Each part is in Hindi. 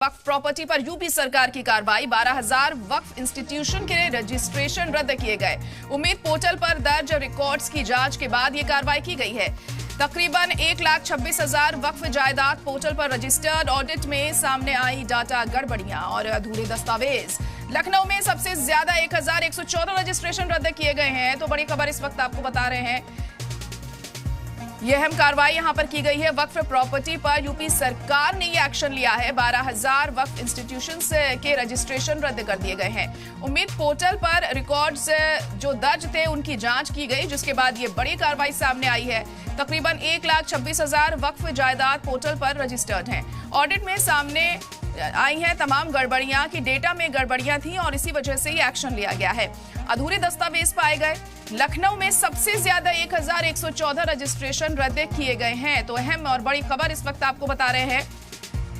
वक्फ प्रॉपर्टी पर यूपी सरकार की कार्रवाई। 12,000 वक्फ इंस्टीट्यूशन के रजिस्ट्रेशन रद्द किए गए। उम्मीद पोर्टल पर दर्ज रिकॉर्ड्स की जांच के बाद ये कार्रवाई की गई है। तकरीबन 1,26,000 वक्फ जायदाद पोर्टल पर रजिस्टर्ड। ऑडिट में सामने आई डाटा गड़बड़ियां और अधूरे दस्तावेज। लखनऊ में सबसे ज्यादा 1,114 रजिस्ट्रेशन रद्द किए गए हैं। तो बड़ी खबर इस वक्त आपको बता रहे हैं, यह अहम कार्रवाई यहां पर की गई है। वक्फ प्रॉपर्टी पर यूपी सरकार ने यह एक्शन लिया है। 12,000 वक्फ इंस्टीट्यूशंस के रजिस्ट्रेशन रद्द कर दिए गए हैं। उम्मीद पोर्टल पर रिकॉर्ड्स जो दर्ज थे उनकी जांच की गई, जिसके बाद ये बड़ी कार्रवाई सामने आई है। तकरीबन 1,26,000 वक्फ जायदाद पोर्टल पर रजिस्टर्ड हैं। ऑडिट में सामने आई हैं तमाम गड़बड़ियां कि डेटा में गड़बड़ियां थी और इसी वजह से ये एक्शन लिया गया है। अधूरे दस्तावेज पाए गए। लखनऊ में सबसे ज्यादा 1,114 रजिस्ट्रेशन रद्द किए गए हैं। तो अहम और बड़ी खबर इस वक्त आपको बता रहे हैं,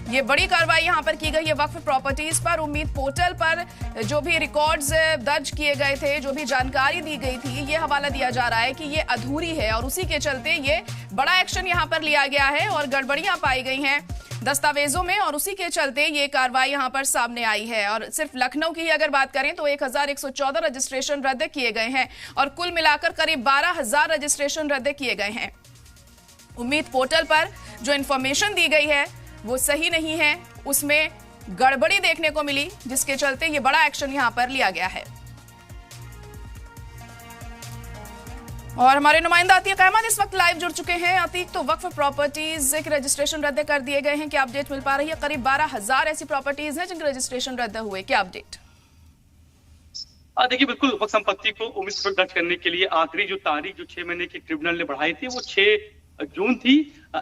ये बड़ी कार्रवाई यहां पर की गई है वक्फ प्रॉपर्टीज पर। उम्मीद पोर्टल पर जो भी रिकॉर्ड्स दर्ज किए गए थे, जो भी जानकारी दी गई थी, ये हवाला दिया जा रहा है कि ये अधूरी है और उसी के चलते ये बड़ा एक्शन यहां पर लिया गया है और गड़बड़ियां पाई गई हैं दस्तावेजों में और उसी के चलते ये कार्रवाई यहां पर सामने आई है। और सिर्फ लखनऊ की ही अगर बात करें तो 1,114 रजिस्ट्रेशन रद्द किए गए हैं और कुल मिलाकर करीब 12,000 रजिस्ट्रेशन रद्द किए गए हैं। उम्मीद पोर्टल पर जो इंफॉर्मेशन दी गई है वो सही नहीं है, उसमें गड़बड़ी देखने को मिली, जिसके चलते ये बड़ा एक्शन यहां पर लिया गया है। और हमारे नुमाइंदा अतीक अहमद इस वक्त लाइव जुड़ चुके हैं। अतीक, तो वक्फ प्रॉपर्टीज के रजिस्ट्रेशन रद्द कर दिए गए हैं, क्या अपडेट मिल पा रही है? करीब 12,000 ऐसी प्रॉपर्टीज हैं जिनके रजिस्ट्रेशन रद्द हुए, क्या अपडेट? देखिए, बिल्कुल वक्फ संपत्ति को उम्मीद पर दर्ज करने के लिए आखिरी जो तारीख जो 6 महीने की ट्रिब्यूनल ने बढ़ाई थी वो 6 जून थी।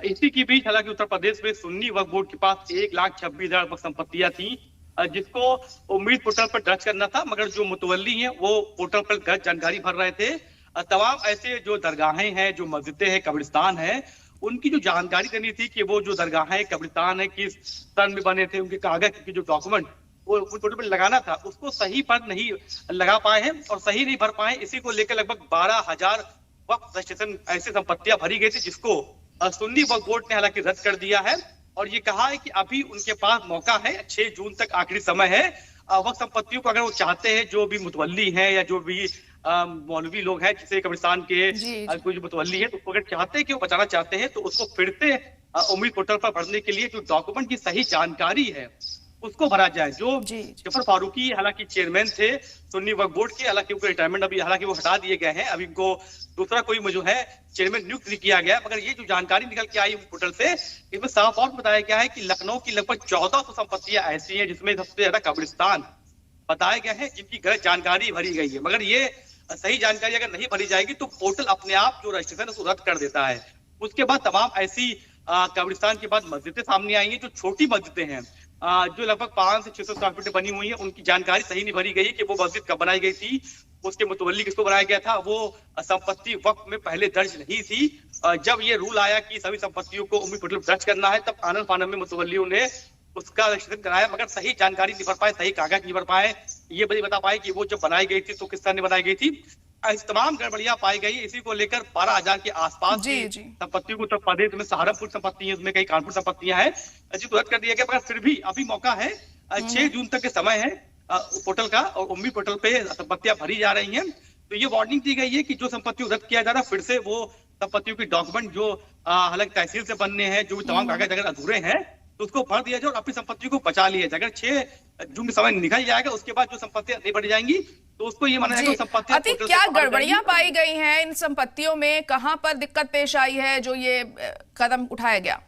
इसी के बीच हालांकि उत्तर प्रदेश में सुन्नी वक्फ बोर्ड के पास 1,26,000 वक्फ संपत्तियां थी जिसको उम्मीद पोर्टल पर दर्ज करना था, मगर जो मुतवल्ली हैं वो पोर्टल पर गलत जानकारी भर रहे थे। तमाम ऐसे जो दरगाहें हैं, जो मस्जिदें हैं, कब्रिस्तान है, उनकी जो जानकारी देनी थी कि वो जो दरगाहें कब्रिस्तान है किस सन में बने थे, उनके कागज के जो डॉक्यूमेंट वो पोर्टल पर लगाना था उसको सही पर नहीं लगा पाए हैं और सही नहीं भर पाए। इसी को लेकर लगभग 12,000 वक्फ रजिस्ट्रेशन ऐसी संपत्तियां भरी गई थी जिसको सुन्नी वक्फ बोर्ड ने हालांकि रद्द कर दिया है और ये कहा है कि अभी उनके पास मौका है, 6 जून तक आखिरी समय है। वक्फ संपत्तियों को अगर वो चाहते हैं, जो भी मुतवल्ली हैं या जो भी मौलवी लोग हैं, जिसे कब्रिस्तान के कोई मुतवल्ली है, तो अगर चाहते हैं कि वो बचाना चाहते हैं तो उसको फिर से उम्मीद पोर्टल पर भरने के लिए जो डॉक्यूमेंट की सही जानकारी है उसको भरा जाए। जो जफर फारूकी हालांकि चेयरमैन थे सुन्नी वक्फ बोर्ड के, हालांकि उनका रिटायरमेंट अभी हालांकि वो हटा दिए गए हैं, अभी उनको दूसरा कोई जो है चेयरमैन नियुक्त नहीं किया गया। मगर ये जो जानकारी निकल के आई पोर्टल से, इसमें साफ तौर पर बताया गया है कि लखनऊ की लगभग 1400 संपत्तियां ऐसी हैं जिसमें सबसे ज्यादा कब्रिस्तान बताए गए हैं जिनकी गलत जानकारी भरी गई है। मगर ये सही जानकारी अगर नहीं भरी जाएगी तो पोर्टल अपने आप जो रजिस्ट्रेशन उसको रद्द कर देता है। उसके बाद तमाम ऐसी कब्रिस्तान के बाद मस्जिदें सामने आई हैं जो छोटी मस्जिदें हैं, जो लगभग 500 से 600 स्क्वायर फीट बनी हुई है, उनकी जानकारी सही नहीं भरी गई है कि वो मस्जिद कब बनाई गई थी, उसके मुतवल्ली किसको बनाया गया था, वो संपत्ति वक्फ में पहले दर्ज नहीं थी। जब ये रूल आया कि सभी संपत्तियों को उम्मीद पोर्टल दर्ज करना है, तब आनन फानन में मुतवल्लियों ने उसका रजिस्ट्रेशन कराया, मगर सही जानकारी नहीं भर पाए, सही कागज नहीं भर पाए, ये भी बता पाए कि वो जब बनाई गई थी तो किस तरह बनाई गई थी। तमाम गड़बड़ियां पाई गई। इसी को लेकर 12,000 के आसपास की संपत्तियों को उत्तर प्रदेश में सहारनपुर संपत्ति है, उसमें कई कानपुर संपत्तियां हैं, जिसको रद्द कर दिया गया। मगर फिर भी अभी मौका है, 6 जून तक के समय है पोर्टल का और उम्मीद पोर्टल पे संपत्तियां भरी जा रही हैं। तो ये वार्निंग दी गई है कि जो संपत्तियों रद्द किया जा रहा है, फिर से वो संपत्तियों के डॉक्यूमेंट जो हालांकि तहसील से बनने हैं, जो भी तमाम कागज अगर अधूरे हैं तो उसको भर दिया जाए और अपनी संपत्ति को बचा लिया जाए। अगर 6 जून के समय निकल जाएगा, उसके बाद जो संपत्तियां नहीं बढ़ जाएंगी तो उसको ये माना जाएगा संपत्तियां। क्या गड़बड़ियां पाई गई हैं इन संपत्तियों में, कहां पर दिक्कत पेश आई है जो ये कदम उठाया गया?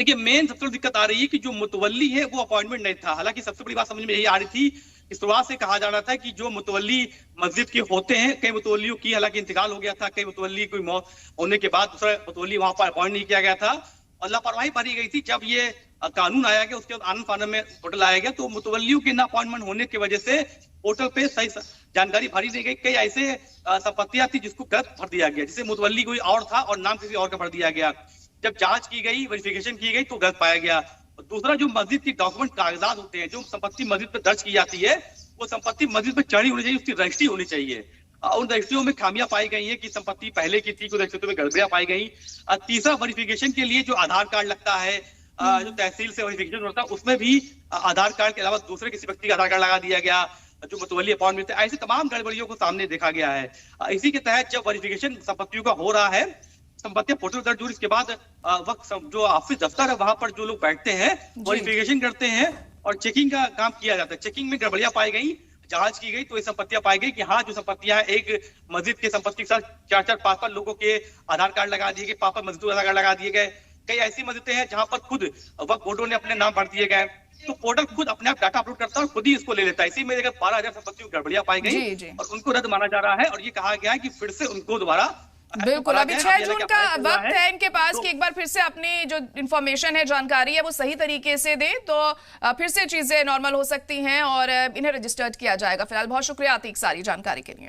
देखिए, मेन सबसे बड़ी दिक्कत आ रही है कि जो मुतवल्ली है वो अपॉइंटमेंट नहीं था। हालांकि सबसे बड़ी बात समझ में यही आ रही थी, इस शुरुआत से कहा जा रहा था कि जो मुतवल्ली मस्जिद के होते हैं, कई मुतवल्लियों की हालांकि इंतकाल हो गया था, कई मुतवल्ली कोई मौत होने के बाद दूसरा मुतवल्ली वहां पर अपॉइंट नहीं किया गया था और लापरवाही भरी गई थी। जब ये कानून आया गया, उसके बाद आनन फानन में पोर्टल आया गया, तो मुतवल्लियों के ना अपॉइंटमेंट होने की वजह से पोर्टल पे सही जानकारी भरी नहीं गई। कई ऐसे संपत्तियां थी जिसको गलत भर दिया गया, जिसे मुतवल्ली कोई और था और नाम किसी और का भर दिया गया। जब जांच की गई, वेरिफिकेशन की गई तो गलत पाया गया। दूसरा, जो मस्जिद की डॉक्यूमेंट कागजात होते हैं, जो संपत्ति मस्जिद पर दर्ज की जाती है, वो संपत्ति मस्जिद पर चढ़ी होनी चाहिए, उसकी रजिस्ट्री होनी चाहिए। उन रजिस्ट्रियों में खामियां पाई गई है कि संपत्ति पहले की थी, कुछ रजिस्ट्रियों में गड़बड़ियां पाई गई। तीसरा, वेरिफिकेशन के लिए जो आधार कार्ड लगता है, जो तहसील से वेरिफिकेशन होता है उसमें भी आधार कार्ड के अलावा दूसरे किसी व्यक्ति का आधार कार्ड लगा दिया गया, जो मुतवल्ली अकाउंट मिलते हैं। ऐसी तमाम गड़बड़ियों को सामने देखा गया है। इसी के तहत जब वेरिफिकेशन संपत्तियों का हो रहा है, संपत्तियां पोर्टल दर्ज हुई, इसके बाद वक्त जो ऑफिस दफ्तर है वहां पर जो लोग बैठते हैं वेरिफिकेशन करते हैं और चेकिंग का काम किया जाता है। चेकिंग में गड़बड़ियां पाई गई, जांच की गई तो ये संपत्तियां पाई गई कि हाँ जो संपत्तियां हैं, एक मस्जिद की संपत्ति के साथ 4-4, 5-5 लोगों के आधार कार्ड लगा दिए गए, 5-5 मजदूर आधार कार्ड लगा दिए गए। कई ऐसी मस्जिदें हैं जहां पर खुद वक्फ बोर्डों ने अपने नाम भर दिए गए, तो पोर्टल खुद अपने आप डाटा अपलोड करता है और खुद ही इसको ले लेता है। इसी में 12,000 संपत्तियों की गड़बड़ियां पाई गई और उनको रद्द माना जा रहा है और ये कहा गया है कि फिर से उनको दोबारा बिल्कुल। अभी 6 जून का वक्त है इनके पास कि एक बार फिर से अपनी जो इंफॉर्मेशन है, जानकारी है, वो सही तरीके से दे तो फिर से चीजें नॉर्मल हो सकती हैं और इन्हें रजिस्टर्ड किया जाएगा। फिलहाल बहुत शुक्रिया आतिक सारी जानकारी के लिए।